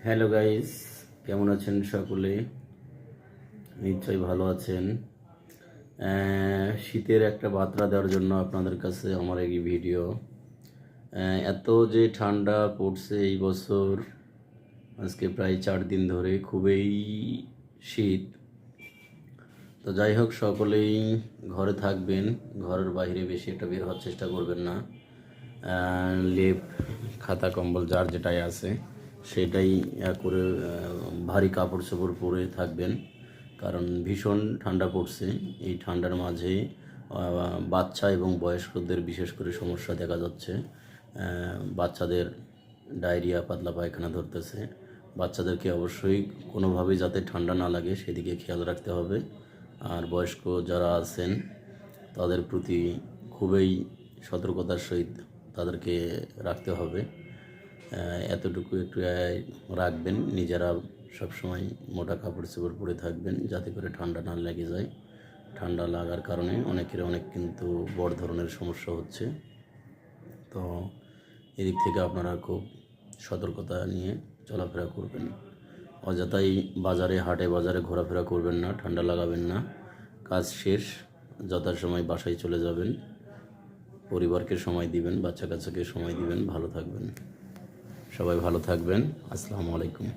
Hello guys, কেমন আছেন সকলে? নিশ্চয়ই ভালো আছেন। শীতের একটা বার্তা দেওয়ার জন্য আপনাদের কাছে আমার এই ভিডিও। এত যে ঠান্ডা পড়ছে এই বছর, আজকে প্রায় 4 দিন ধরে খুবই শীত। তো যাই হোক, সকলেই ঘরে থাকবেন, ঘরের বাইরে বেশি একটা বের হওয়ার চেষ্টা করবেন না। লেপ, খাতা, কম্বল যার যেটাই আছে সেটাই করে ভারী কাপড় চোপড় পরে থাকবেন, কারণ ভীষণ ঠান্ডা পড়ছে। এই ঠান্ডার মাঝে বাচ্চা এবং বয়স্কদের বিশেষ করে সমস্যা দেখা যাচ্ছে। বাচ্চাদের ডায়রিয়া, পাতলা পায়খানা ধরতেছে। বাচ্চাদেরকে অবশ্যই কোনোভাবেই যাতে ঠান্ডা না লাগে সেদিকে খেয়াল রাখতে হবে। আর বয়স্ক যারা আছেন তাদের প্রতি খুবই সতর্কতার সহিত তাদেরকে রাখতে হবে। এতটুকু একটু রাখবেন, নিজেরা সবসময় মোটা কাপড় চোপড় পরে থাকবেন যাতে করে ঠান্ডা না লেগে যায়। ঠান্ডা লাগার কারণে অনেকের অনেক কিন্তু বড় ধরনের সমস্যা হচ্ছে। তো এদিক থেকে আপনারা খুব সতর্কতা নিয়ে চলাফেরা করবেন। অযথাই বাজারে, হাটে বাজারে ঘোরাফেরা করবেন না, ঠান্ডা লাগাবেন না। কাজ শেষ যথাসময় বাসায় চলে যাবেন, পরিবারকে সময় দিবেন, বাচ্চা কাচ্চাকে সময় দিবেন, ভালো থাকবেন। সবাই ভালো থাকবেন। আসসালামু আলাইকুম।